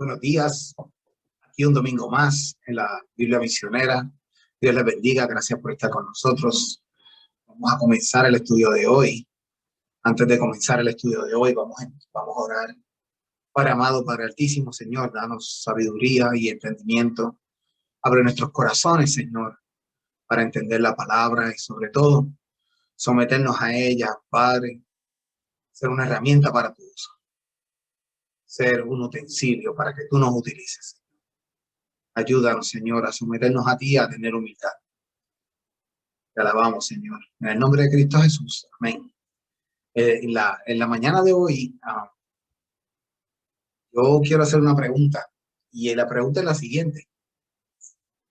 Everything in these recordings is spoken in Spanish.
Buenos días, aquí un domingo más en la Biblia Misionera. Dios les bendiga, gracias por estar con nosotros. Vamos a comenzar el estudio de hoy. Antes de comenzar el estudio de hoy, vamos a orar. Padre amado, Padre altísimo, Señor, danos sabiduría y entendimiento. Abre nuestros corazones, Señor, para entender la palabra y sobre todo someternos a ella, Padre, ser una herramienta para tu uso, ser un utensilio para que tú nos utilices. Ayúdanos, Señor, a someternos a ti, a tener humildad. Te alabamos, Señor. En el nombre de Cristo Jesús. Amén. En la mañana de hoy, yo quiero hacer una pregunta. Y la pregunta es la siguiente.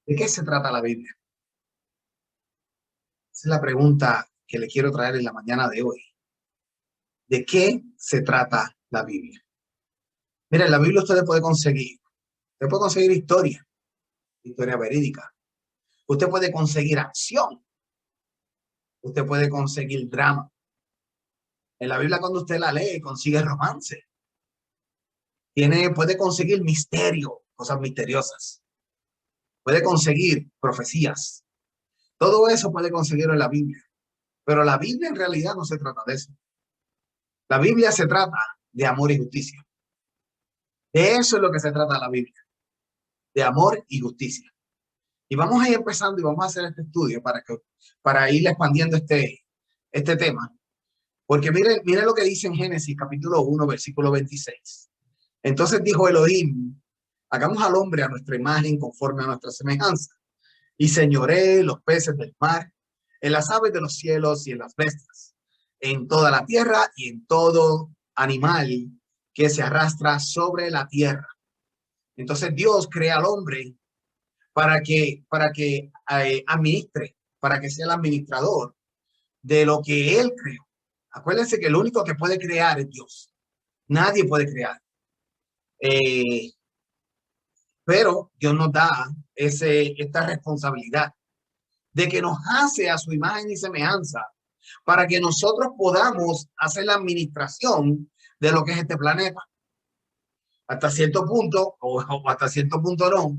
¿De qué se trata la Biblia? Esa es la pregunta que le quiero traer en la mañana de hoy. ¿De qué se trata la Biblia? Mira, en la Biblia usted puede conseguir historia verídica. Usted puede conseguir acción. Usted puede conseguir drama. En la Biblia, cuando usted la lee, consigue romance. Puede conseguir misterio, cosas misteriosas. Puede conseguir profecías. Todo eso puede conseguirlo en la Biblia. Pero la Biblia en realidad no se trata de eso. La Biblia se trata de amor y justicia. De eso es lo que se trata la Biblia. De amor y justicia. Y vamos a ir empezando y vamos a hacer este estudio para ir expandiendo este tema. Porque mire lo que dice en Génesis capítulo 1, versículo 26. Entonces dijo Elohim, hagamos al hombre a nuestra imagen conforme a nuestra semejanza y señoree los peces del mar, en las aves de los cielos y en las bestias, en toda la tierra y en todo animal que se arrastra sobre la tierra. Entonces Dios crea al hombre para que administre, para que sea el administrador de lo que él creó. Acuérdense que el único que puede crear es Dios. Nadie puede crear. Pero Dios nos da esta responsabilidad de que nos hace a su imagen y semejanza para que nosotros podamos hacer la administración de lo que es este planeta. Hasta cierto punto, o hasta cierto punto no,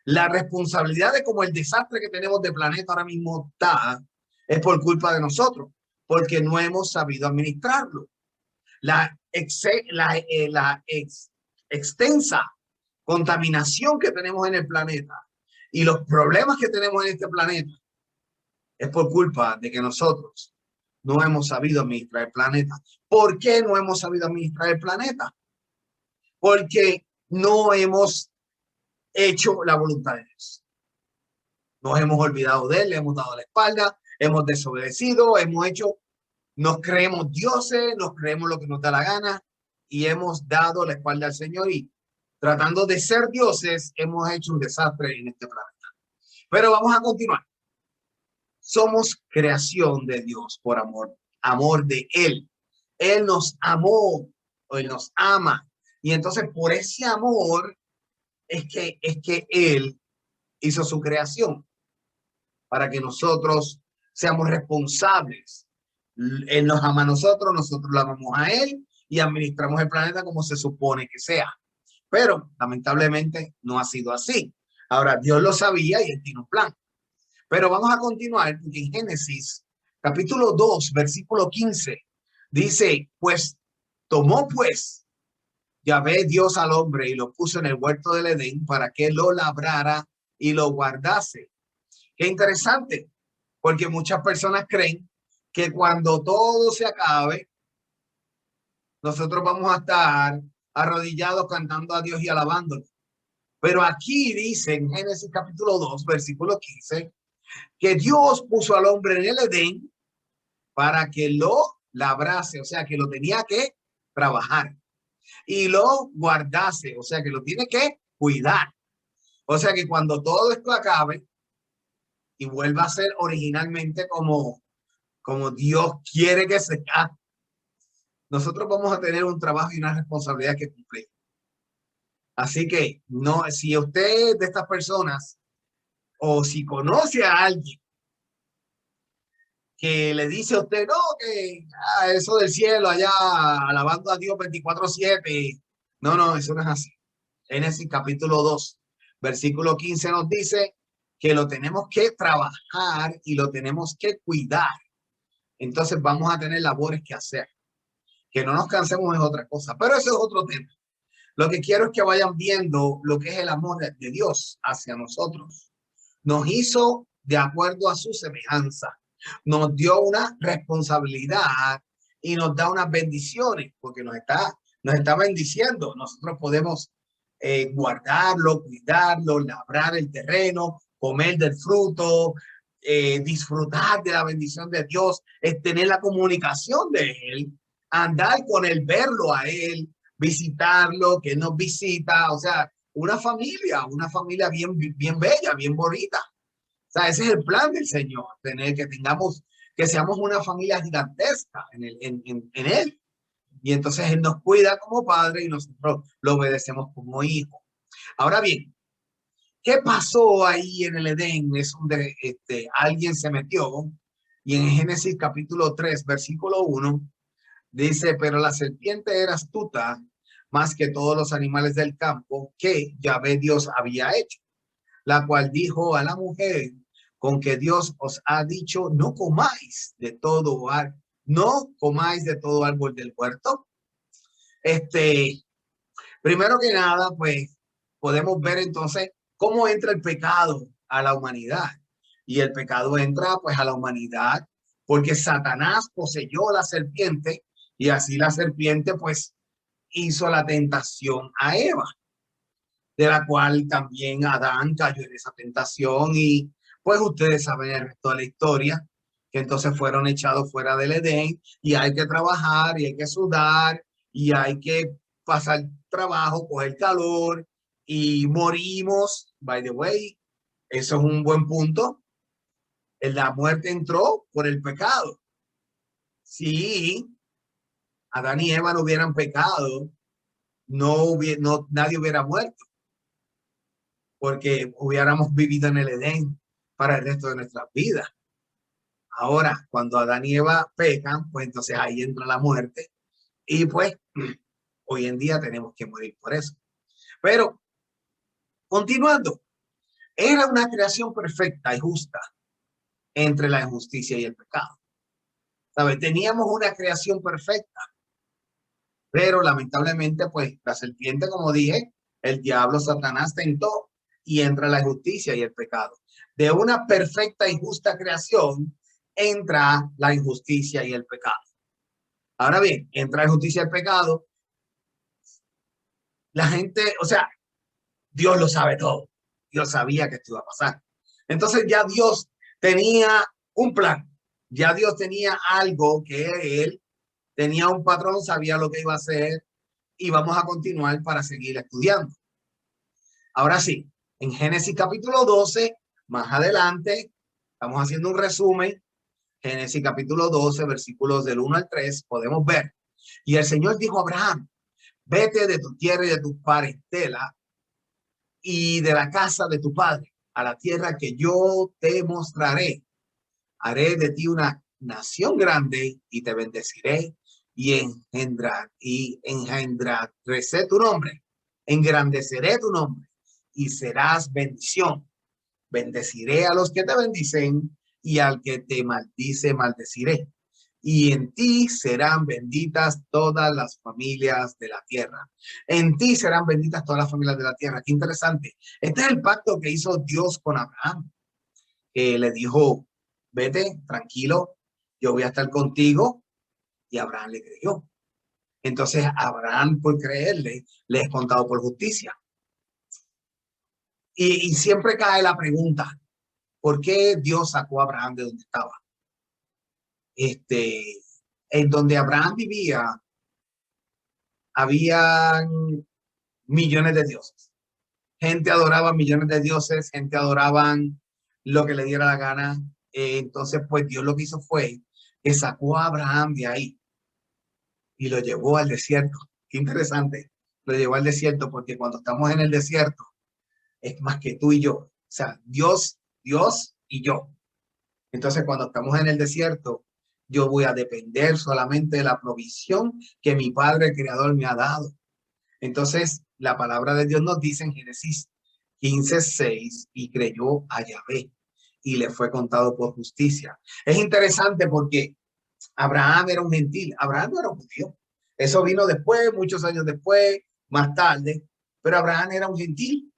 la responsabilidad de como el desastre que tenemos de planeta ahora mismo está, es por culpa de nosotros, porque no hemos sabido administrarlo. La extensa contaminación que tenemos en el planeta y los problemas que tenemos en este planeta es por culpa de que nosotros no hemos sabido administrar el planeta. ¿Por qué no hemos sabido administrar el planeta? Porque no hemos hecho la voluntad de Dios. Nos hemos olvidado de él, le hemos dado la espalda, hemos desobedecido, nos creemos dioses, nos creemos lo que nos da la gana y hemos dado la espalda al Señor y tratando de ser dioses hemos hecho un desastre en este planeta. Pero vamos a continuar. Somos creación de Dios por amor de Él. Él nos amó, o Él nos ama. Y entonces por ese amor es que Él hizo su creación para que nosotros seamos responsables. Él nos ama a nosotros lo amamos a Él y administramos el planeta como se supone que sea. Pero lamentablemente no ha sido así. Ahora, Dios lo sabía y Él tiene un plan. Pero vamos a continuar porque en Génesis capítulo 2, versículo 15, dice, tomó Yahvé Dios al hombre y lo puso en el huerto del Edén para que lo labrara y lo guardase. Qué interesante, porque muchas personas creen que cuando todo se acabe, nosotros vamos a estar arrodillados cantando a Dios y alabándolo. Pero aquí dice en Génesis capítulo 2, versículo 15, que Dios puso al hombre en el Edén para que lo labrase, o sea, que lo tenía que trabajar y lo guardase, o sea, que lo tiene que cuidar. O sea, que cuando todo esto acabe y vuelva a ser originalmente como Dios quiere que sea, nosotros vamos a tener un trabajo y una responsabilidad que cumplir. Así que no, si usted de estas personas o si conoce a alguien que le dice a usted, no, que eso del cielo allá alabando a Dios 24/7, no, eso no es así. Génesis capítulo 2, versículo 15 nos dice que lo tenemos que trabajar y lo tenemos que cuidar. Entonces vamos a tener labores que hacer. Que no nos cansemos es otra cosa, pero eso es otro tema. Lo que quiero es que vayan viendo lo que es el amor de Dios hacia nosotros. Nos hizo de acuerdo a su semejanza. Nos dio una responsabilidad y nos da unas bendiciones porque nos está bendiciendo. Nosotros podemos guardarlo, cuidarlo, labrar el terreno, comer del fruto, disfrutar de la bendición de Dios, es tener la comunicación de Él, andar con Él, verlo a Él, visitarlo, que nos visita, o sea, una familia bien bella, bien bonita. O sea, ese es el plan del Señor, que seamos una familia gigantesca en Él. Y entonces Él nos cuida como padre y nosotros lo obedecemos como hijo. Ahora bien, ¿qué pasó ahí en el Edén? Es donde alguien se metió y en Génesis capítulo 3, versículo 1, dice, pero la serpiente era astuta más que todos los animales del campo que Yahvé Dios había hecho, la cual dijo a la mujer, con que Dios os ha dicho, no comáis de todo árbol del huerto. Primero que nada, pues podemos ver entonces cómo entra el pecado a la humanidad. Y el pecado entra pues a la humanidad porque Satanás poseyó la serpiente y así la serpiente pues hizo la tentación a Eva, de la cual también Adán cayó en esa tentación y pues ustedes saben el resto de la historia, que entonces fueron echados fuera del Edén y hay que trabajar y hay que sudar y hay que pasar trabajo, coger calor y morimos. By the way, eso es un buen punto. La muerte entró por el pecado. Si Adán y Eva no hubieran pecado, nadie hubiera muerto, porque hubiéramos vivido en el Edén para el resto de nuestras vidas. Ahora, cuando Adán y Eva pecan, pues entonces ahí entra la muerte y pues hoy en día tenemos que morir por eso. Pero, continuando, era una creación perfecta y justa entre la injusticia y el pecado. ¿Sabes? Teníamos una creación perfecta, pero lamentablemente, pues la serpiente, como dije, el diablo, Satanás tentó y entra la injusticia y el pecado. De una perfecta y justa creación entra la injusticia y el pecado. Ahora bien, entra la injusticia y el pecado. La gente, o sea, Dios lo sabe todo. Dios sabía que esto iba a pasar. Entonces ya Dios tenía un plan. Ya Dios tenía algo que él tenía un patrón, sabía lo que iba a hacer y vamos a continuar para seguir estudiando. Ahora sí, en Génesis capítulo 12, más adelante, estamos haciendo un resumen. Génesis capítulo 12, versículos del 1 al 3, podemos ver. Y el Señor dijo a Abraham, vete de tu tierra y de tu parentela y de la casa de tu padre a la tierra que yo te mostraré. Haré de ti una nación grande y te bendeciré y engendraré tu nombre, engrandeceré tu nombre y serás bendición. Bendeciré a los que te bendicen y al que te maldice, maldeciré. Y en ti serán benditas todas las familias de la tierra. En ti serán benditas todas las familias de la tierra. Qué interesante. Este es el pacto que hizo Dios con Abraham. Le dijo, vete, tranquilo, yo voy a estar contigo. Y Abraham le creyó. Entonces, Abraham, por creerle, le es contado por justicia. Y siempre cae la pregunta, ¿por qué Dios sacó a Abraham de donde estaba? En donde Abraham vivía, había millones de dioses. Gente adoraba millones de dioses, gente adoraban lo que le diera la gana. Entonces, pues Dios lo que hizo fue que sacó a Abraham de ahí y lo llevó al desierto. Qué interesante. Lo llevó al desierto porque cuando estamos en el desierto es más que tú y yo. O sea, Dios y yo. Entonces, cuando estamos en el desierto, yo voy a depender solamente de la provisión que mi Padre el Creador me ha dado. Entonces, la palabra de Dios nos dice en Génesis 15:6, y creyó a Yahvé y le fue contado por justicia. Es interesante porque Abraham era un gentil, Abraham no era un judío. Eso vino después, muchos años después, más tarde, pero Abraham era un gentil.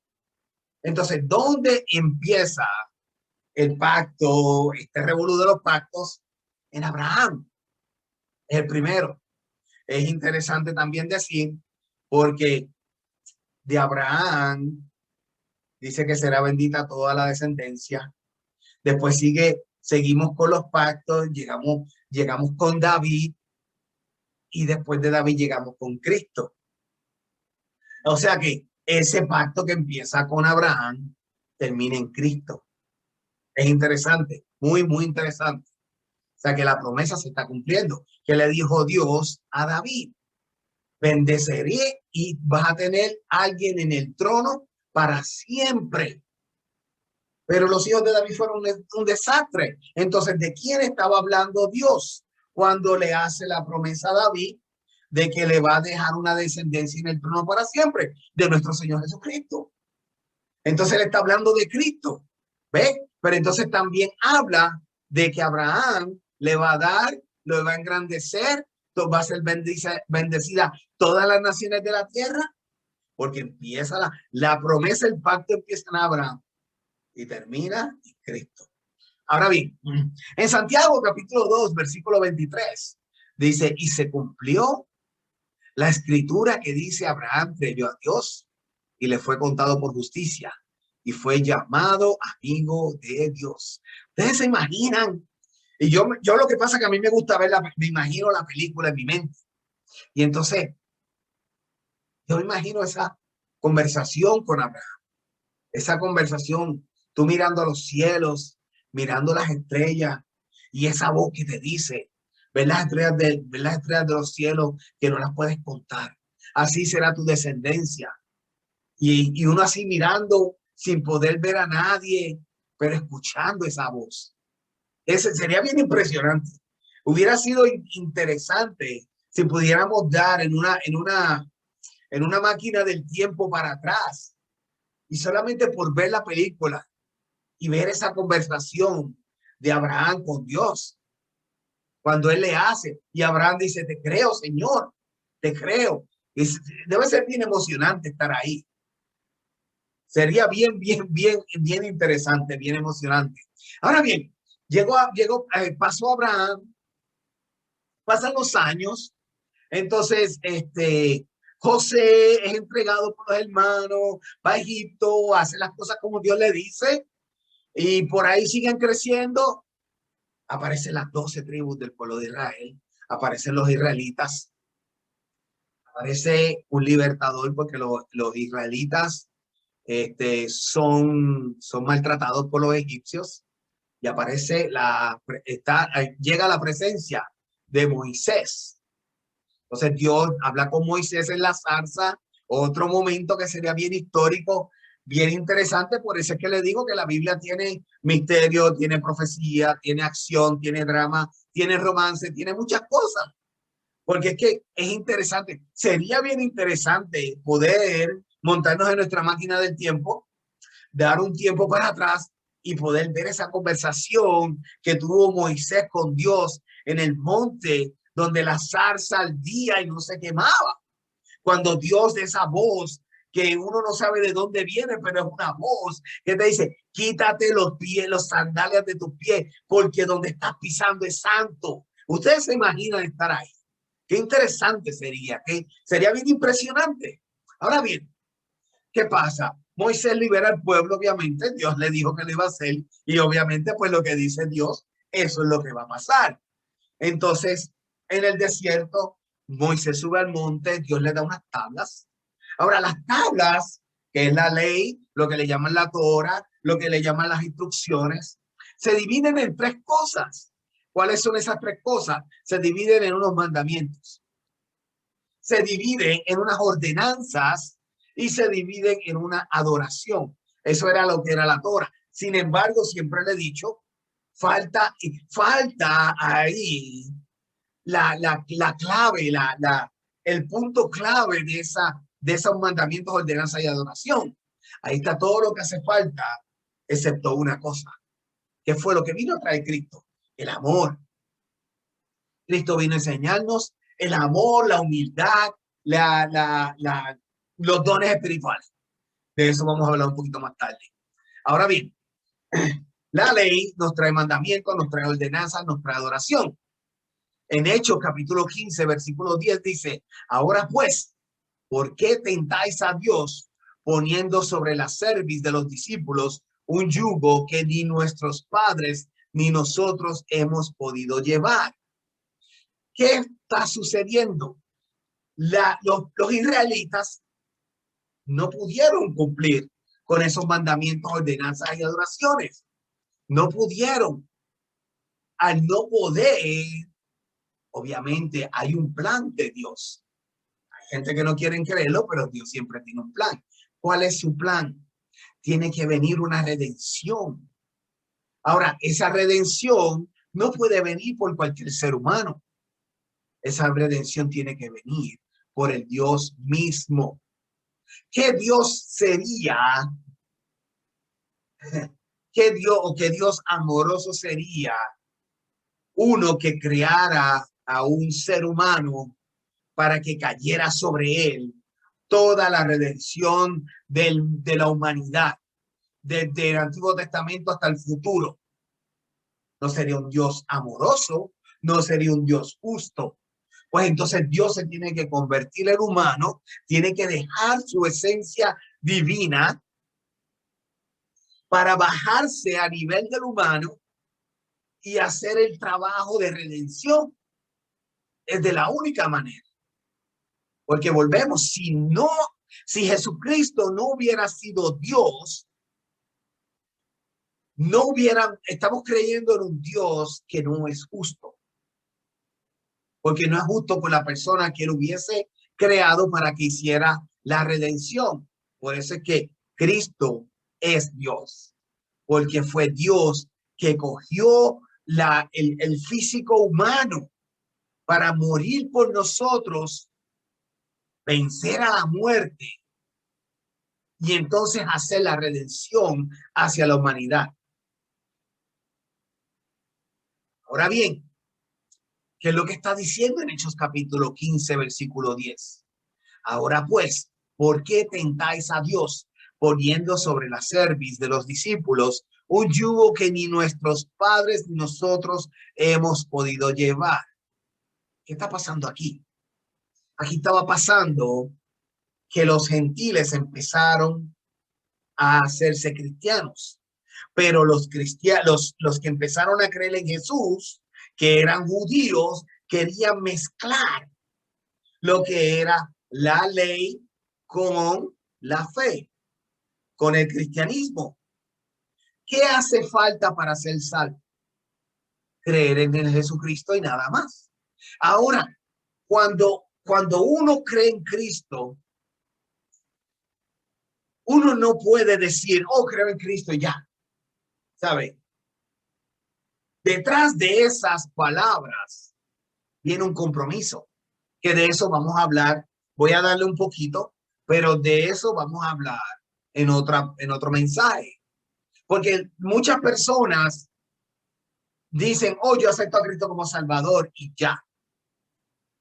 Entonces, ¿dónde empieza el pacto, este revolú de los pactos? En Abraham, es el primero. Es interesante también decir, porque de Abraham dice que será bendita toda la descendencia. Después seguimos con los pactos, llegamos con David, y después de David llegamos con Cristo. O sea que ese pacto que empieza con Abraham termina en Cristo. Es interesante, muy, muy interesante. O sea que la promesa se está cumpliendo, que le dijo Dios a David: bendeceré y vas a tener alguien en el trono para siempre. Pero los hijos de David fueron un desastre. Entonces, ¿de quién estaba hablando Dios cuando le hace la promesa a David de que le va a dejar una descendencia en el trono para siempre? De nuestro Señor Jesucristo. Entonces, él está hablando de Cristo. ¿Ve? Pero entonces también habla de que Abraham le va a dar, lo va a engrandecer, va a ser bendecida todas las naciones de la tierra, porque empieza la promesa, el pacto empieza en Abraham y termina en Cristo. Ahora bien, en Santiago capítulo 2, versículo 23, dice: y se cumplió la escritura que dice: Abraham creyó a Dios y le fue contado por justicia y fue llamado amigo de Dios. Ustedes se imaginan, y yo lo que pasa es que a mí me gusta verla, me imagino la película en mi mente, y entonces yo me imagino esa conversación con Abraham, esa conversación, tú mirando a los cielos, mirando las estrellas, y esa voz que te dice: ver las estrellas de los cielos que no las puedes contar. Así será tu descendencia. Y uno así mirando sin poder ver a nadie, pero escuchando esa voz. Ese sería bien impresionante. Hubiera sido interesante si pudiéramos dar en una máquina del tiempo para atrás, y solamente por ver la película y ver esa conversación de Abraham con Dios, cuando él le hace, y Abraham dice: te creo, Señor, te creo. Debe ser bien emocionante estar ahí. Sería bien interesante, bien emocionante. Ahora bien, pasó Abraham, pasan los años, entonces José es entregado por los hermanos, va a Egipto, hace las cosas como Dios le dice, y por ahí siguen creciendo. Aparecen las 12 tribus del pueblo de Israel, aparecen los israelitas, aparece un libertador, porque los israelitas son maltratados por los egipcios, y aparece llega la presencia de Moisés. Entonces Dios habla con Moisés en la zarza, otro momento que sería bien histórico, bien interesante. Por eso es que le digo que la Biblia tiene misterio, tiene profecía, tiene acción, tiene drama, tiene romance, tiene muchas cosas. Porque es que es interesante. Sería bien interesante poder montarnos en nuestra máquina del tiempo, dar un tiempo para atrás y poder ver esa conversación que tuvo Moisés con Dios en el monte, donde la zarza ardía y no se quemaba. Cuando Dios, de esa voz que uno no sabe de dónde viene, pero es una voz que te dice: quítate los pies, los sandalias de tus pies, porque donde estás pisando es santo. Ustedes se imaginan estar ahí. Qué interesante sería, que sería bien impresionante. Ahora bien, ¿qué pasa? Moisés libera al pueblo, obviamente, Dios le dijo que lo iba a hacer, y obviamente pues lo que dice Dios, eso es lo que va a pasar. Entonces, en el desierto, Moisés sube al monte, Dios le da unas tablas. Ahora, las tablas, que es la ley, lo que le llaman la Torah, lo que le llaman las instrucciones, se dividen en tres cosas. ¿Cuáles son esas tres cosas? Se dividen en unos mandamientos, se divide en unas ordenanzas y se dividen en una adoración. Eso era lo que era la Torah. Sin embargo, siempre le he dicho, falta ahí la clave, el punto clave de esos mandamientos, ordenanzas y adoración. Ahí está todo lo que hace falta, excepto una cosa. ¿Qué fue lo que vino a traer Cristo? El amor. Cristo vino a enseñarnos el amor, la humildad, los dones espirituales. De eso vamos a hablar un poquito más tarde. Ahora bien, la ley nos trae mandamientos, nos trae ordenanzas, nos trae adoración. En Hechos capítulo 15, versículo 10 dice, ahora pues, ¿por qué tentáis a Dios poniendo sobre la cerviz de los discípulos un yugo que ni nuestros padres ni nosotros hemos podido llevar? ¿Qué está sucediendo? Los israelitas no pudieron cumplir con esos mandamientos, ordenanzas y adoraciones. No pudieron. Al no poder, obviamente hay un plan de Dios. Hay gente que no quiere creerlo, pero Dios siempre tiene un plan. ¿Cuál es su plan? Tiene que venir una redención. Ahora, esa redención no puede venir por cualquier ser humano. Esa redención tiene que venir por el Dios mismo. ¿Qué Dios sería? ¿Qué Dios amoroso sería uno que creara a un ser humano para que cayera sobre él toda la redención de la humanidad, desde el Antiguo Testamento hasta el futuro? No sería un Dios amoroso, no sería un Dios justo. Pues entonces Dios se tiene que convertir en humano, tiene que dejar su esencia divina para bajarse a nivel del humano y hacer el trabajo de redención. Es de la única manera. Porque volvemos, si Jesucristo no hubiera sido Dios, estamos creyendo en un Dios que no es justo. Porque no es justo con la persona que él hubiese creado para que hiciera la redención. Por eso es que Cristo es Dios. Porque fue Dios que cogió el físico humano para morir por nosotros, vencer a la muerte y entonces hacer la redención hacia la humanidad. Ahora bien, ¿qué es lo que está diciendo en Hechos capítulo 15, versículo 10? Ahora pues, ¿por qué tentáis a Dios poniendo sobre la cerviz de los discípulos un yugo que ni nuestros padres ni nosotros hemos podido llevar? ¿Qué está pasando aquí? Aquí estaba pasando que los gentiles empezaron a hacerse cristianos, pero los cristianos, los que empezaron a creer en Jesús, que eran judíos, querían mezclar lo que era la ley con la fe, con el cristianismo. ¿Qué hace falta para ser salvo? Creer en el Jesucristo y nada más. Ahora, cuando uno cree en Cristo, uno no puede decir, oh, creo en Cristo y ya, ¿sabe? Detrás de esas palabras viene un compromiso, que de eso vamos a hablar. Voy a darle un poquito, pero de eso vamos a hablar en otro mensaje. Porque muchas personas dicen, oh, yo acepto a Cristo como Salvador y ya.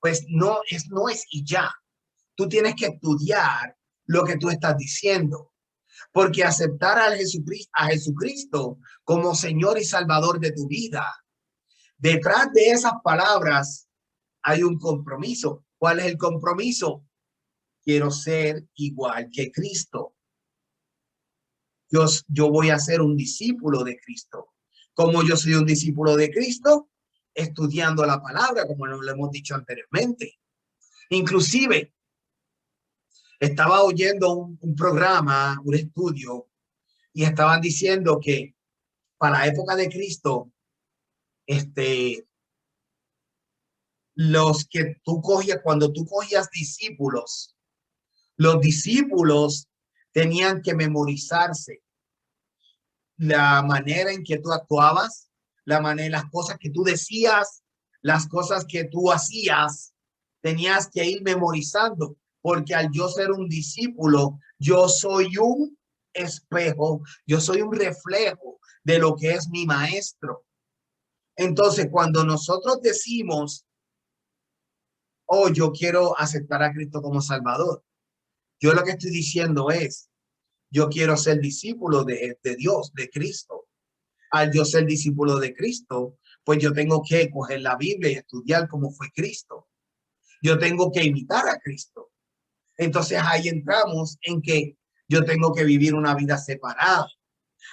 Pues no es y ya. Tú tienes que estudiar lo que tú estás diciendo. Porque aceptar a Jesucristo como Señor y Salvador de tu vida, detrás de esas palabras hay un compromiso. ¿Cuál es el compromiso? Quiero ser igual que Cristo. Yo voy a ser un discípulo de Cristo. Como yo soy un discípulo de Cristo, estudiando la palabra, como lo hemos dicho anteriormente. Inclusive, estaba oyendo un programa, un estudio, y estaban diciendo que para la época de Cristo, los que tú cogías, cuando tú cogías discípulos, los discípulos tenían que memorizarse la manera en que tú actuabas, las cosas que tú decías, las cosas que tú hacías, tenías que ir memorizando porque al yo ser un discípulo, yo soy un espejo, yo soy un reflejo de lo que es mi maestro. Entonces, cuando nosotros decimos, oh, yo quiero aceptar a Cristo como Salvador, yo lo que estoy diciendo es, yo quiero ser discípulo de Dios, de Cristo. Al yo ser discípulo de Cristo, pues yo tengo que coger la Biblia y estudiar cómo fue Cristo. Yo tengo que imitar a Cristo. Entonces ahí entramos en que yo tengo que vivir una vida separada.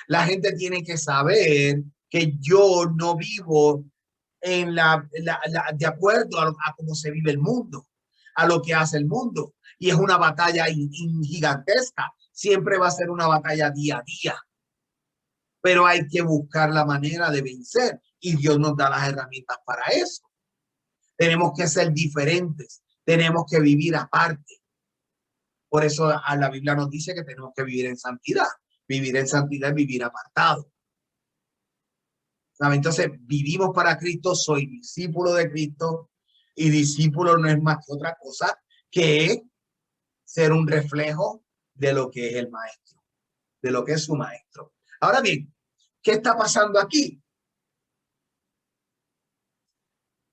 La gente tiene que saber que yo no vivo en de acuerdo a cómo se vive el mundo, a lo que hace el mundo. Y es una batalla gigantesca. Siempre va a ser una batalla día a día. Pero hay que buscar la manera de vencer. Y Dios nos da las herramientas para eso. Tenemos que ser diferentes. Tenemos que vivir aparte. Por eso a la Biblia nos dice que tenemos que vivir en santidad. Vivir en santidad es vivir apartado. ¿Sabe? Entonces, vivimos para Cristo, soy discípulo de Cristo y discípulo no es más que otra cosa que ser un reflejo de lo que es el maestro, de lo que es su maestro. Ahora bien, ¿qué está pasando aquí?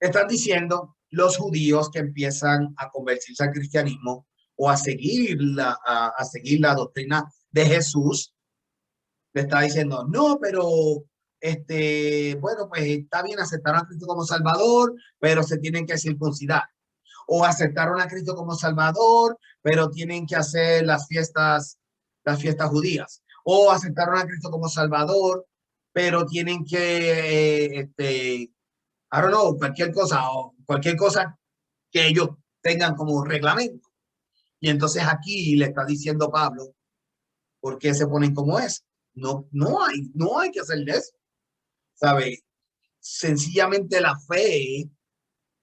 Están diciendo los judíos que empiezan a convertirse al cristianismo o a seguir la doctrina de Jesús. Le está diciendo, no, pero bueno, pues está bien, aceptaron a Cristo como Salvador, pero se tienen que circuncidar. O aceptaron a Cristo como Salvador, pero tienen que hacer las fiestas judías. O aceptaron a Cristo como Salvador, pero tienen que, I don't know, cualquier cosa, o cualquier cosa que ellos tengan como reglamento. Y entonces aquí le está diciendo Pablo, ¿por qué se ponen como es? No hay que hacerle eso, ¿sabe? Sencillamente la fe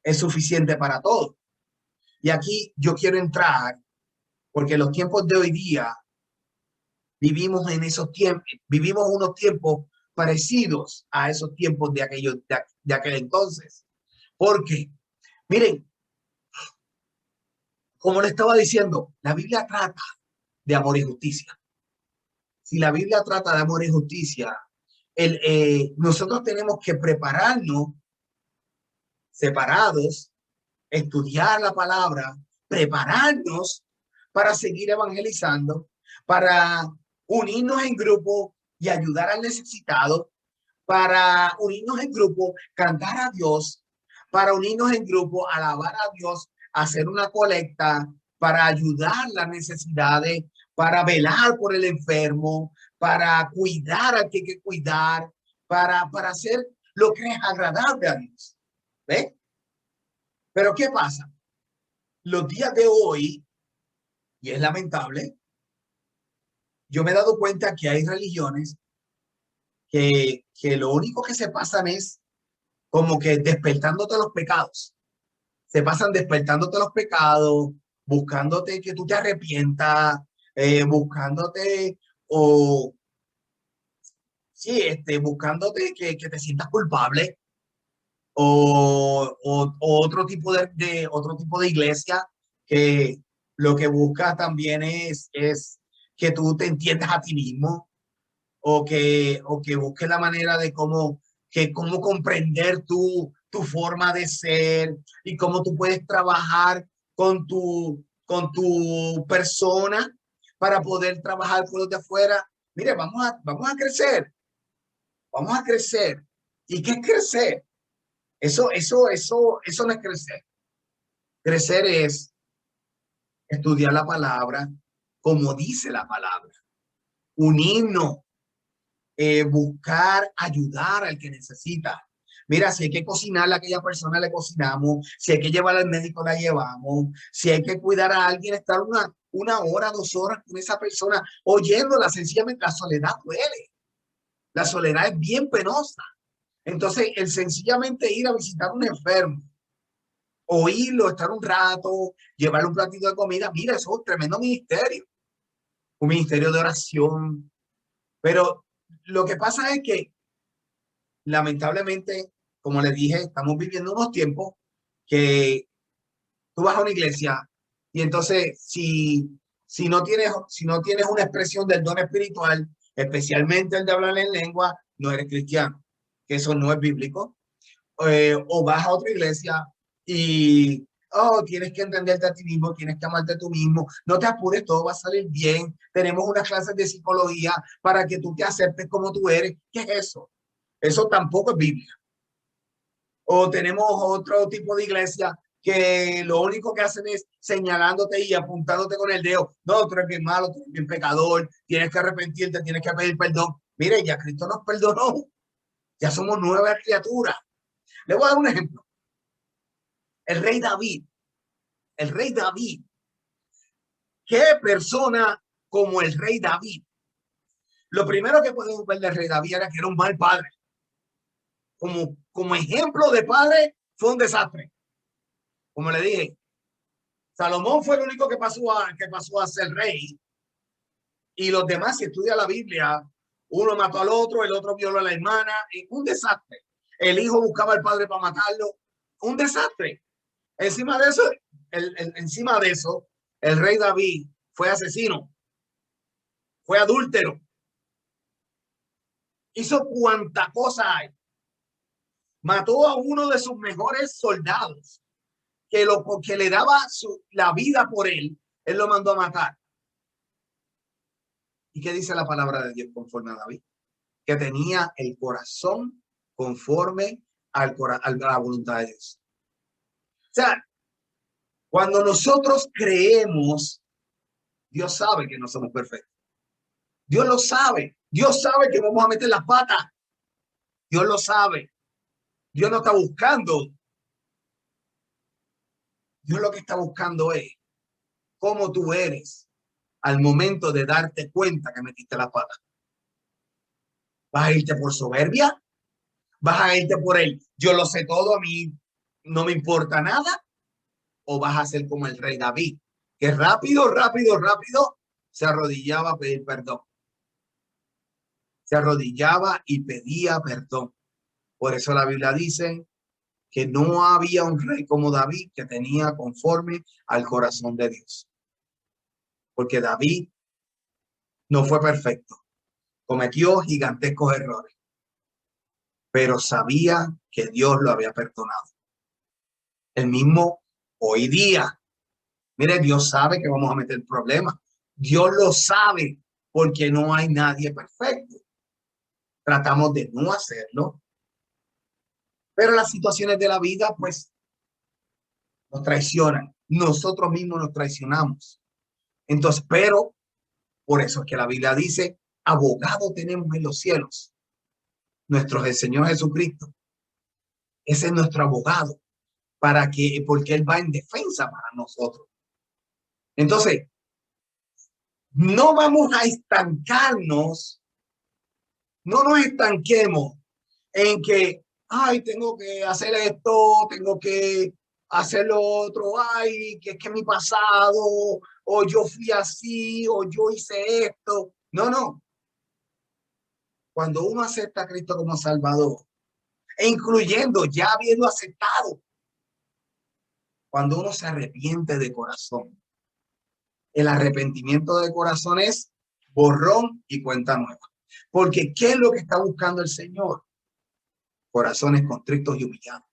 es suficiente para todo. Y aquí yo quiero entrar, porque los tiempos de hoy día vivimos en esos tiempos, vivimos unos tiempos parecidos a esos tiempos de aquel entonces. Porque, miren, como le estaba diciendo, la Biblia trata de amor y justicia. Si la Biblia trata de amor y justicia, nosotros tenemos que prepararnos separados, estudiar la palabra, prepararnos para seguir evangelizando, para unirnos en grupo y ayudar al necesitado, para unirnos en grupo, cantar a Dios, para unirnos en grupo, alabar a Dios, hacer una colecta, para ayudar las necesidades, para velar por el enfermo, para cuidar al que hay que cuidar, para hacer lo que es agradable a Dios. ¿Ves? Pero ¿qué pasa? Los días de hoy, y es lamentable, yo me he dado cuenta que hay religiones que lo único que se pasan es como que despertándote los pecados. Se pasan despertándote los pecados, buscándote que tú te arrepientas, buscándote o sí, buscándote que te sientas culpable o otro tipo de iglesia que lo que busca también es que tú te entiendas a ti mismo o que busques la manera de cómo comprender tu forma de ser y cómo tú puedes trabajar con tu persona para poder trabajar con los de afuera. Mire, vamos a crecer, vamos a crecer. ¿Y qué es crecer? Eso no es crecer. Crecer es estudiar la palabra como dice la palabra, unirnos, buscar ayudar al que necesita. Mira, si hay que cocinar a aquella persona, le cocinamos. Si hay que llevar al médico, la llevamos. Si hay que cuidar a alguien, estar una hora, 2 horas con esa persona, oyéndola. Sencillamente, la soledad duele. La soledad es bien penosa. Entonces, el sencillamente ir a visitar a un enfermo, oírlo, estar un rato, llevarle un platito de comida, mira, eso es un tremendo ministerio. Un ministerio de oración. Pero lo que pasa es que lamentablemente, como les dije, estamos viviendo unos tiempos que tú vas a una iglesia Y entonces, si no tienes una expresión del don espiritual, especialmente el de hablar en lengua, no eres cristiano, que eso no es bíblico. O vas a otra iglesia y tienes que entenderte a ti mismo, tienes que amarte a tú mismo, no te apures, todo va a salir bien. Tenemos unas clases de psicología para que tú te aceptes como tú eres. ¿Qué es eso? Eso tampoco es Biblia. O tenemos otro tipo de iglesia que lo único que hacen es señalándote y apuntándote con el dedo. No, tú eres bien malo, tú eres bien pecador, tienes que arrepentirte, tienes que pedir perdón. Mire, ya Cristo nos perdonó, ya somos nuevas criaturas. Le voy a dar un ejemplo. El rey David, el rey David. ¿Qué persona como el rey David? Lo primero que podemos ver del rey David era que era un mal padre. Como ejemplo de padre, fue un desastre. Como le dije, Salomón fue el único que pasó a ser rey. Y los demás, si estudia la Biblia, uno mató al otro, el otro violó a la hermana. Un desastre. El hijo buscaba al padre para matarlo. Un desastre. Encima de eso, el rey David fue asesino, fue adúltero, hizo cuanta cosa hay. Mató a uno de sus mejores soldados, que le daba la vida por él lo mandó a matar. ¿Y qué dice la palabra de Dios conforme a David? Que tenía el corazón conforme a la voluntad de Dios. O sea, cuando nosotros creemos, Dios sabe que no somos perfectos. Dios lo sabe. Dios sabe que vamos a meter las patas. Dios lo sabe. Dios no está buscando. Dios lo que está buscando es cómo tú eres al momento de darte cuenta que metiste las patas. ¿Vas a irte por soberbia? ¿Vas a irte por él? Yo lo sé todo, a mí no me importa nada. ¿O vas a ser como el rey David, que rápido se arrodillaba a pedir perdón? Se arrodillaba y pedía perdón. Por eso la Biblia dice que no había un rey como David que tenía conforme al corazón de Dios. Porque David no fue perfecto, cometió gigantescos errores, pero sabía que Dios lo había perdonado. El mismo hoy día, mire, Dios sabe que vamos a meter problemas. Dios lo sabe porque no hay nadie perfecto. Tratamos de no hacerlo, pero las situaciones de la vida, pues, nos traicionan. Nosotros mismos nos traicionamos. Entonces, pero por eso es que la Biblia dice, abogado tenemos en los cielos, nuestro Señor Jesucristo. Ese es nuestro abogado, porque Él va en defensa para nosotros. Entonces, no vamos a estancarnos, no nos estanquemos en que, ay, tengo que hacer esto, tengo que hacer lo otro, ay, que es que mi pasado, o yo fui así, o yo hice esto. No. Cuando uno acepta a Cristo como Salvador, e incluyendo ya habiendo aceptado, cuando uno se arrepiente de corazón, el arrepentimiento de corazón es borrón y cuenta nueva. Porque ¿qué es lo que está buscando el Señor? Corazones contrictos y humillados.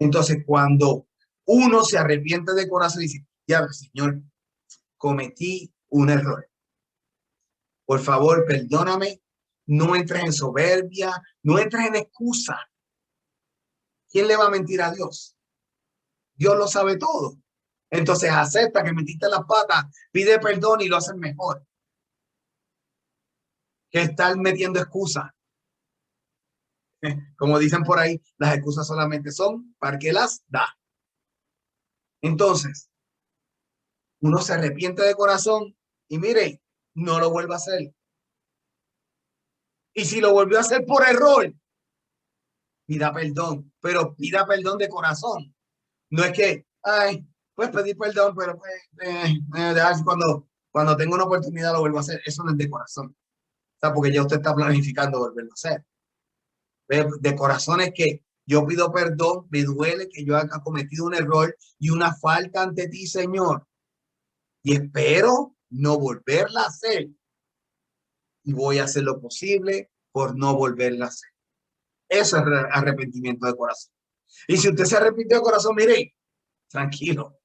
Entonces, cuando uno se arrepiente de corazón y dice, ya, Señor, cometí un error. Por favor, perdóname. No entres en soberbia, no entres en excusa. ¿Quién le va a mentir a Dios? Dios lo sabe todo. Entonces acepta que metiste las patas, pide perdón y lo haces mejor que estar metiendo excusas. Como dicen por ahí, las excusas solamente son para que las da. Entonces, uno se arrepiente de corazón y mire, no lo vuelve a hacer. Y si lo volvió a hacer por error, pida perdón, pero pida perdón de corazón. No es que, ay, pues pedir perdón, pero pues, cuando tengo una oportunidad lo vuelvo a hacer. Eso no es de corazón. O sea, porque ya usted está planificando volverlo a hacer. De corazón es que yo pido perdón, me duele que yo haya cometido un error y una falta ante ti, Señor. y espero no volverla a hacer. Y voy a hacer lo posible por no volverla a hacer. Eso es arrepentimiento de corazón. Y si usted se arrepintió de corazón, mire, tranquilo,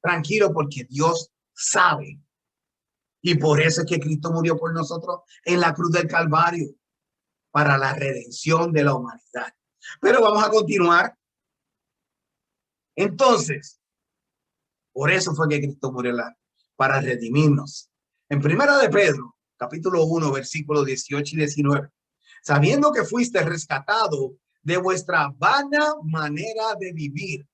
tranquilo, porque Dios sabe. Y por eso es que Cristo murió por nosotros en la cruz del Calvario, para la redención de la humanidad. Pero vamos a continuar. Entonces, por eso fue que Cristo murió para redimirnos. En Primera de Pedro, capítulo 1, versículos 18 y 19. Sabiendo que fuiste rescatado de vuestra vana manera de vivir,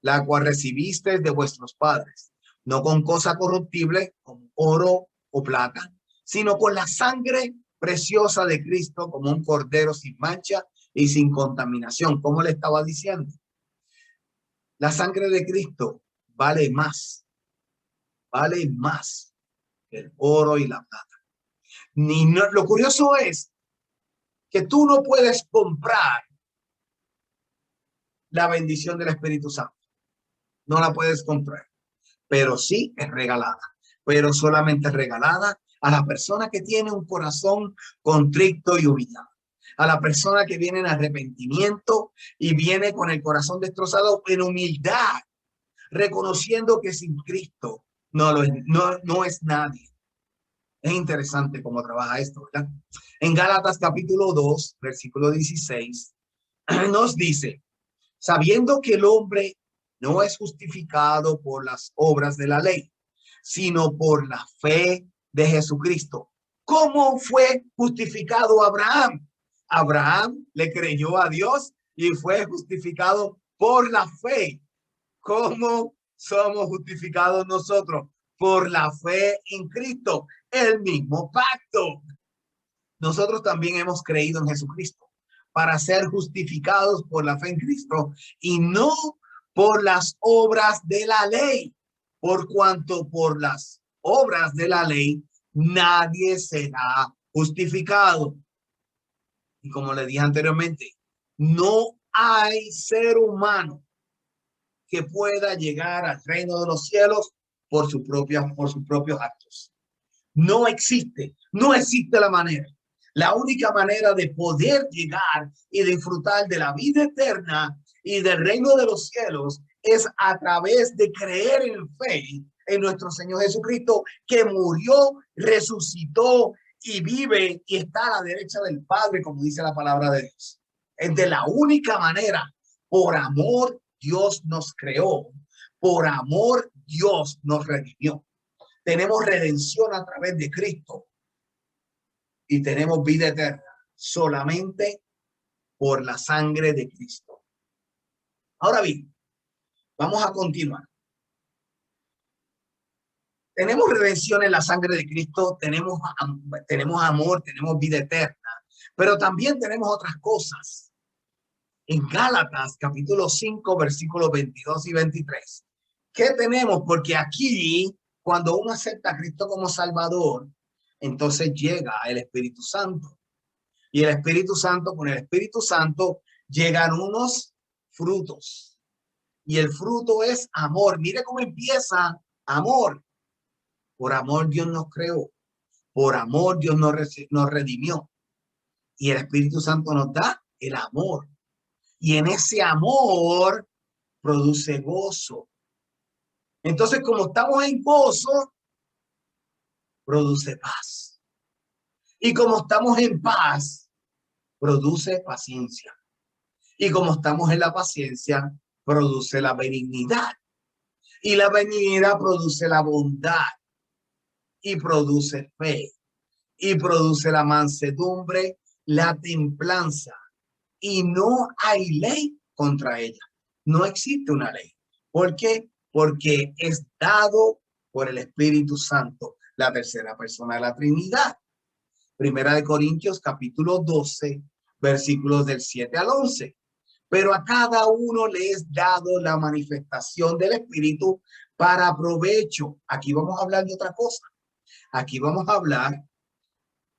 la cual recibisteis de vuestros padres, no con cosa corruptible como oro o plata, sino con la sangre preciosa de Cristo, como un cordero sin mancha y sin contaminación. Como le estaba diciendo, la sangre de Cristo vale más que el oro y la plata. Lo curioso es que tú no puedes comprar la bendición del Espíritu Santo. No la puedes comprar, pero sí es regalada, pero solamente es regalada a la persona que tiene un corazón contrito y humillado, a la persona que viene en arrepentimiento y viene con el corazón destrozado en humildad, reconociendo que sin Cristo no es nadie. Es interesante cómo trabaja esto, ¿verdad? En Gálatas capítulo 2, versículo 16, nos dice, sabiendo que el hombre no es justificado por las obras de la ley, sino por la fe de Jesucristo. ¿Cómo fue justificado Abraham? Abraham le creyó a Dios y fue justificado por la fe. ¿Cómo somos justificados nosotros? Por la fe en Cristo, el mismo pacto. Nosotros también hemos creído en Jesucristo para ser justificados por la fe en Cristo y no por las obras de la ley, por cuanto por las obras de la ley nadie será justificado. Y como le dije anteriormente, no hay ser humano que pueda llegar al reino de los cielos por sus propios actos. No existe la manera. La única manera de poder llegar y disfrutar de la vida eterna y del reino de los cielos es a través de creer en fe en nuestro Señor Jesucristo, que murió, resucitó y vive y está a la derecha del Padre, como dice la palabra de Dios. Es de la única manera. Por amor Dios nos creó, por amor Dios nos redimió. Tenemos redención a través de Cristo y tenemos vida eterna solamente por la sangre de Cristo. Ahora bien, vamos a continuar. Tenemos redención en la sangre de Cristo, tenemos amor, tenemos vida eterna, pero también tenemos otras cosas. En Gálatas capítulo 5, versículos 22 y 23. ¿Qué tenemos? Porque aquí, cuando uno acepta a Cristo como Salvador, entonces llega el Espíritu Santo. Y el Espíritu Santo, con el Espíritu Santo llegan unos frutos. Y el fruto es amor. Mire cómo empieza: amor. Por amor Dios nos creó. Por amor Dios nos redimió. Y el Espíritu Santo nos da el amor. Y en ese amor produce gozo. Entonces, como estamos en gozo, produce paz. Y como estamos en paz, produce paciencia. Y como estamos en la paciencia, produce la benignidad. Y la benignidad produce la bondad. Y produce fe. Y produce la mansedumbre, la templanza. Y no hay ley contra ella. No existe una ley. ¿Por qué? Porque es dado por el Espíritu Santo, la tercera persona de la Trinidad. Primera de Corintios, capítulo 12, versículos del 7 al 11. Pero a cada uno le es dado la manifestación del Espíritu para provecho. Aquí vamos a hablar de otra cosa. Aquí vamos a hablar,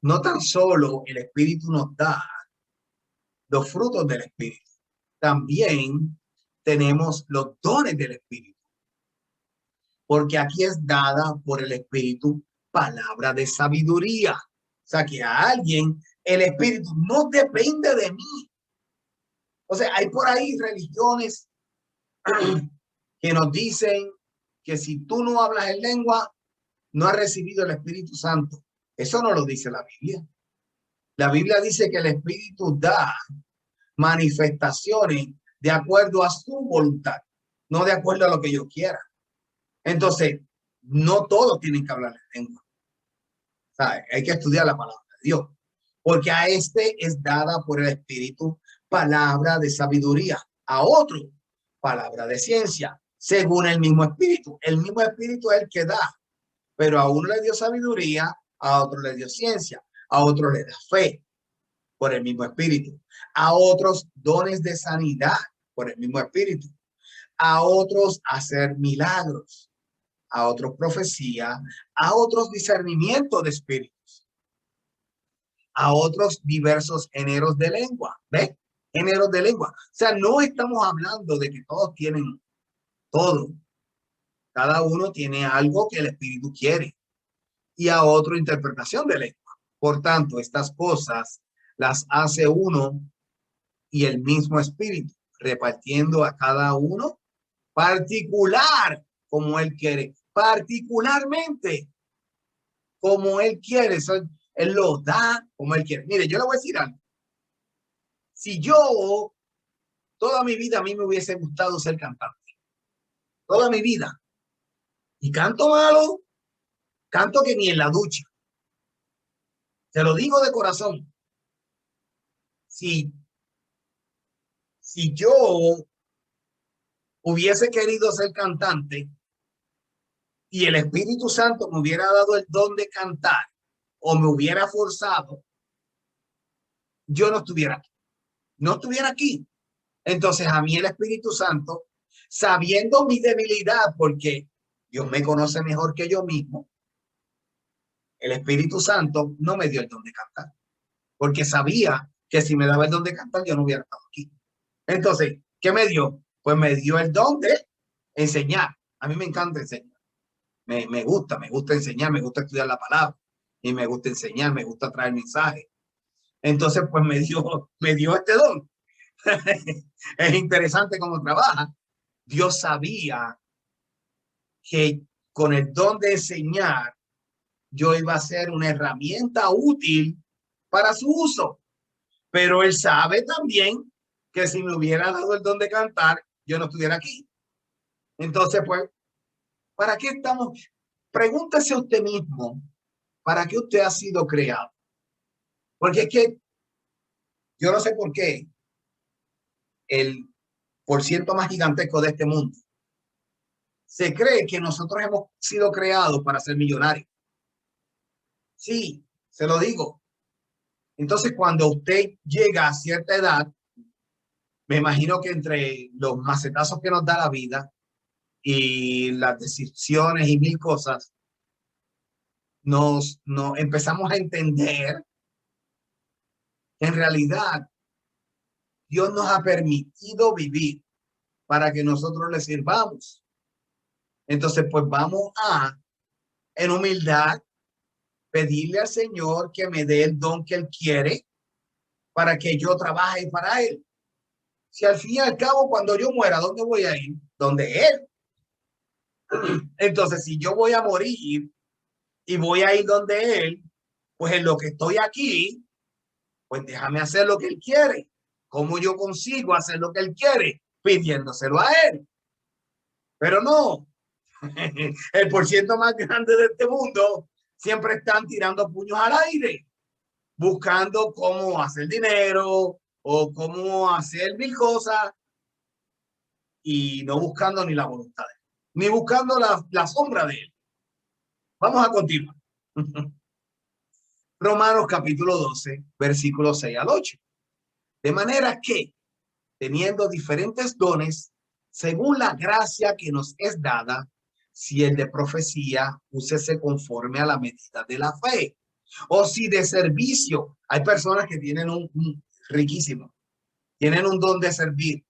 no tan solo el Espíritu nos da los frutos del Espíritu, también tenemos los dones del Espíritu. porque aquí es dada por el Espíritu palabra de sabiduría. O sea, que a alguien el Espíritu no depende de mí. O sea, hay por ahí religiones que nos dicen que si tú no hablas en lengua, no has recibido el Espíritu Santo. Eso no lo dice la Biblia. La Biblia dice que el Espíritu da manifestaciones de acuerdo a su voluntad, no de acuerdo a lo que yo quiera. Entonces, no todos tienen que hablar en lengua. ¿Sabe? Hay que estudiar la palabra de Dios, porque a este es dada por el Espíritu palabra de sabiduría, a otro palabra de ciencia, según el mismo Espíritu. El mismo Espíritu es el que da, pero a uno le dio sabiduría, a otro le dio ciencia, a otro le da fe por el mismo Espíritu, a otros dones de sanidad por el mismo Espíritu, a otros hacer milagros, a otros profecía, a otros discernimiento de espíritus, a otros diversos géneros de lengua. ¿Ves? Géneros de lengua. O sea, no estamos hablando de que todos tienen todo. Cada uno tiene algo que el Espíritu quiere y a otro interpretación de lengua. Por tanto, estas cosas las hace uno y el mismo Espíritu, repartiendo a cada uno particular como él quiere, particularmente como él quiere. Eso, él lo da como él quiere. Mire, yo le voy a decir algo. Si yo toda mi vida a mí me hubiese gustado ser cantante, toda mi vida, y canto malo, canto que ni en la ducha. Te lo digo de corazón. Si, si yo hubiese querido ser cantante y el Espíritu Santo me hubiera dado el don de cantar o me hubiera forzado, yo no estuviera aquí. No estuviera aquí. Entonces a mí el Espíritu Santo, sabiendo mi debilidad, porque Dios me conoce mejor que yo mismo, el Espíritu Santo no me dio el don de cantar, porque sabía que si me daba el don de cantar, yo no hubiera estado aquí. Entonces, ¿qué me dio? Pues me dio el don de enseñar. A mí me encanta enseñar. Me gusta enseñar, me gusta estudiar la palabra y me gusta enseñar, me gusta traer mensajes. Entonces, pues me dio este don. Es interesante cómo trabaja. Dios sabía que con el don de enseñar, yo iba a ser una herramienta útil para su uso. Pero él sabe también que si me hubiera dado el don de cantar, yo no estuviera aquí. Entonces, pues, ¿para qué estamos? Pregúntese usted mismo, ¿para qué usted ha sido creado? Porque es que yo no sé por qué el por ciento más gigantesco de este mundo se cree que nosotros hemos sido creados para ser millonarios. Sí, se lo digo. Entonces, cuando usted llega a cierta edad, me imagino que entre los macetazos que nos da la vida y las decisiones y mil cosas, nos empezamos a entender que en realidad Dios nos ha permitido vivir para que nosotros le sirvamos. Entonces, pues vamos a, en humildad, pedirle al Señor que me dé el don que Él quiere para que yo trabaje para Él. Si al fin y al cabo, cuando yo muera, ¿dónde voy a ir? Donde Él. Entonces, si yo voy a morir y voy a ir donde Él, pues en lo que estoy aquí, pues déjame hacer lo que Él quiere. ¿Cómo yo consigo hacer lo que Él quiere? Pidiéndoselo a Él. Pero no, el por ciento más grande de este mundo siempre están tirando puños al aire, buscando cómo hacer dinero o cómo hacer mil cosas y no buscando ni la voluntad de Él, ni buscando la sombra de Él. Vamos a continuar. Romanos capítulo 12, versículos 6 al 8. De manera que, teniendo diferentes dones, según la gracia que nos es dada, si el de profecía, úsese conforme a la medida de la fe. O si de servicio, hay personas que tienen un riquísimo, tienen un don de servir,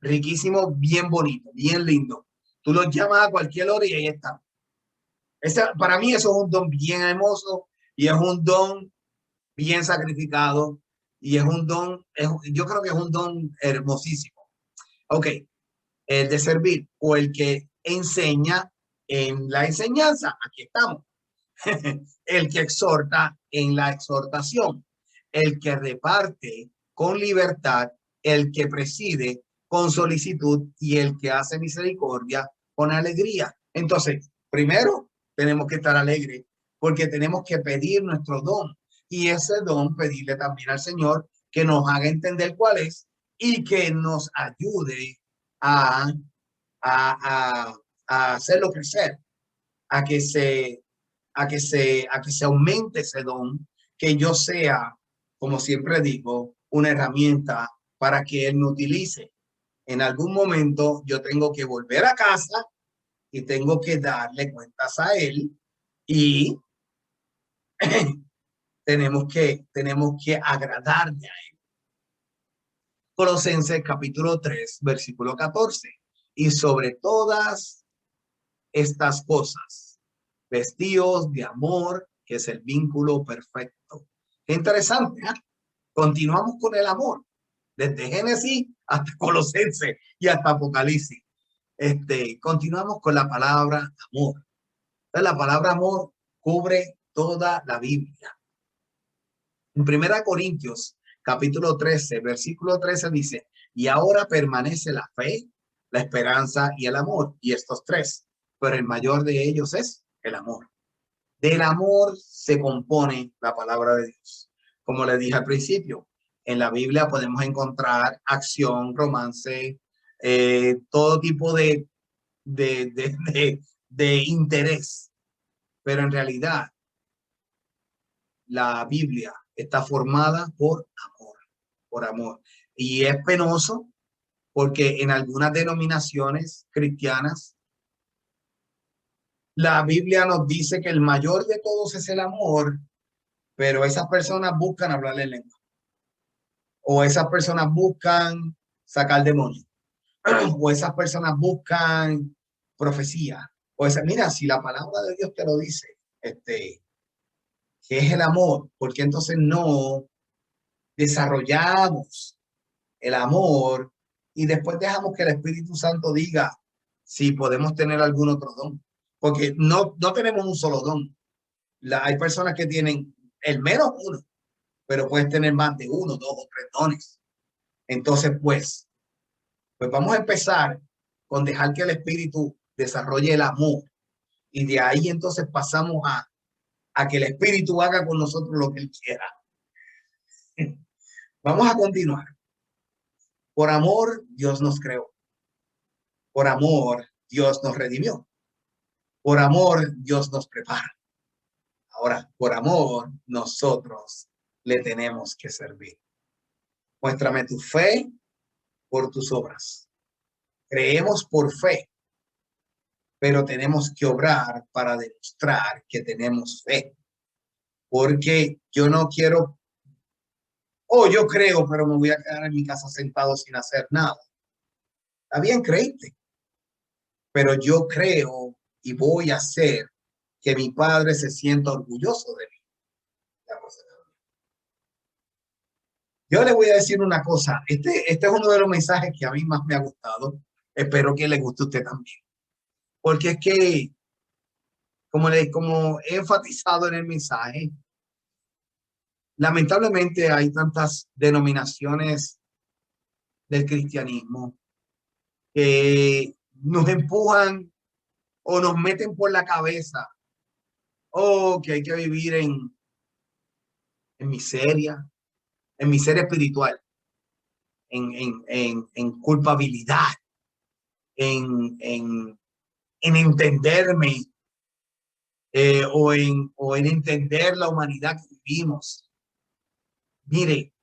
riquísimo, bien bonito, bien lindo. Tú los llamas a cualquier hora y ahí están. Para mí eso es un don bien hermoso y es un don bien sacrificado y es un don, yo creo que es un don hermosísimo. Ok, el de servir o el que enseña en la enseñanza, aquí estamos. El que exhorta en la exhortación, el que reparte con libertad, el que preside con solicitud y el que hace misericordia con alegría. Entonces, primero tenemos que estar alegres porque tenemos que pedir nuestro don y ese don pedirle también al Señor que nos haga entender cuál es y que nos ayude a, a, a hacerlo crecer, a que se a que se aumente ese don, que yo sea, como siempre digo, una herramienta para que él me utilice. En algún momento yo tengo que volver a casa y tengo que darle cuentas a él y tenemos que agradarle a él. Colosenses capítulo 3, versículo 14. Y sobre todas estas cosas, vestidos de amor, que es el vínculo perfecto. Qué interesante, ¿eh? Continuamos con el amor, desde Génesis hasta Colosenses y hasta Apocalipsis. Continuamos con la palabra amor. Entonces, la palabra amor cubre toda la Biblia. En 1 Corintios, capítulo 13, versículo 13 dice, y ahora permanece la fe, la esperanza y el amor, y estos tres, pero el mayor de ellos es el amor. Del amor se compone la palabra de Dios. Como les dije al principio, en la Biblia podemos encontrar acción, romance, todo tipo de interés, pero en realidad la Biblia está formada por amor. Y es penoso porque en algunas denominaciones cristianas, la Biblia nos dice que el mayor de todos es el amor, pero esas personas buscan hablarle en lengua. O esas personas buscan sacar demonios. O esas personas buscan profecía. O esa, mira, si la palabra de Dios te lo dice, que es el amor, porque entonces no desarrollamos el amor y después dejamos que el Espíritu Santo diga si podemos tener algún otro don, porque no tenemos un solo don. Hay personas que tienen el menos uno, pero puedes tener más de uno, dos o tres dones. Entonces, pues vamos a empezar con dejar que el Espíritu desarrolle el amor y de ahí entonces pasamos a que el Espíritu haga con nosotros lo que él quiera. Vamos a continuar. Por amor, Dios nos creó. Por amor, Dios nos redimió. Por amor, Dios nos prepara. Ahora, por amor, nosotros le tenemos que servir. Muéstrame tu fe por tus obras. Creemos por fe, pero tenemos que obrar para demostrar que tenemos fe. Porque yo no quiero, yo creo, pero me voy a quedar en mi casa sentado sin hacer nada. Está bien, creíste, pero yo creo y voy a hacer que mi padre se sienta orgulloso de mí. Yo le voy a decir una cosa, este es uno de los mensajes que a mí más me ha gustado. Espero que le guste a usted también. Porque es que, como he enfatizado en el mensaje, lamentablemente hay tantas denominaciones del cristianismo que nos empujan o nos meten por la cabeza que hay que vivir en miseria espiritual, en culpabilidad, en entenderme o en entender la humanidad que vivimos. Mire,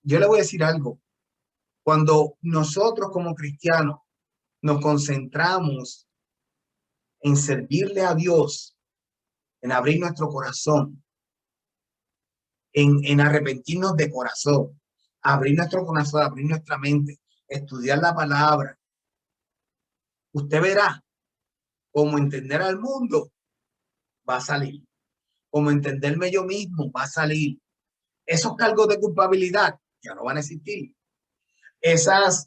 yo le voy a decir algo. Cuando nosotros como cristianos nos concentramos en servirle a Dios, en abrir nuestro corazón, en arrepentirnos de corazón, abrir nuestro corazón, abrir nuestra mente, estudiar la palabra, usted verá cómo entender al mundo va a salir, cómo entenderme yo mismo va a salir. Esos cargos de culpabilidad ya no van a existir. Esas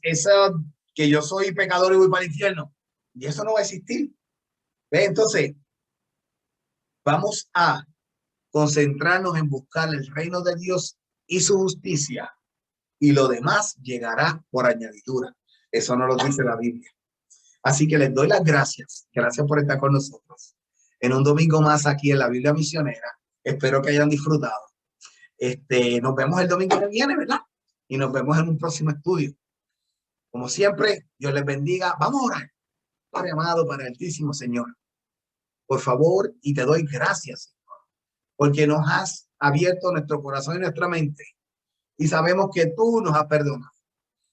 que yo soy pecador y voy para el infierno, y eso no va a existir. ¿Ve? Entonces, vamos a concentrarnos en buscar el reino de Dios y su justicia, y lo demás llegará por añadidura. Eso no lo dice la Biblia. Así que les doy las gracias. Gracias por estar con nosotros en un domingo más aquí en la Biblia Misionera. Espero que hayan disfrutado. Nos vemos el domingo que viene, ¿verdad? Y nos vemos en un próximo estudio. Como siempre, Dios les bendiga. Vamos a orar. Padre amado, Padre altísimo, Señor, por favor, y te doy gracias, Señor, porque nos has abierto nuestro corazón y nuestra mente, y sabemos que tú nos has perdonado.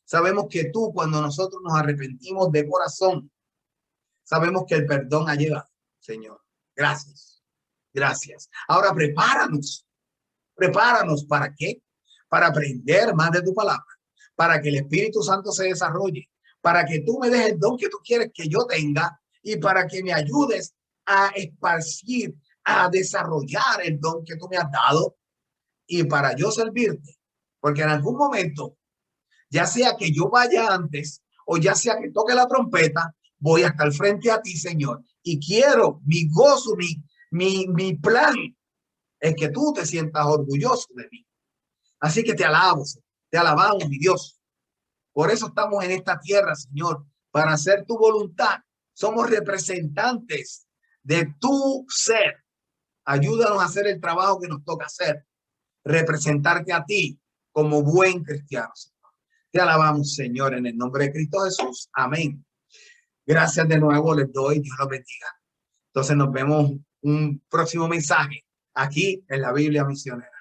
Sabemos que tú, cuando nosotros nos arrepentimos de corazón, sabemos que el perdón ha llegado, Señor. Gracias. Gracias. Ahora prepáranos. Prepáranos, ¿para qué? Para aprender más de tu palabra, para que el Espíritu Santo se desarrolle, para que tú me des el don que tú quieres que yo tenga y para que me ayudes a esparcir, a desarrollar el don que tú me has dado y para yo servirte. Porque en algún momento, ya sea que yo vaya antes o ya sea que toque la trompeta, voy a estar frente a ti, Señor. Y quiero mi gozo, mi plan es que tú te sientas orgulloso de mí. Así que te alabo, te alabamos, mi Dios. Por eso estamos en esta tierra, Señor, para hacer tu voluntad. Somos representantes de tu ser. Ayúdanos a hacer el trabajo que nos toca hacer. Representarte a ti como buen cristiano, Señor. Te alabamos, Señor, en el nombre de Cristo Jesús. Amén. Gracias de nuevo, les doy. Dios los bendiga. Entonces nos vemos un próximo mensaje aquí en la Biblia Misionera.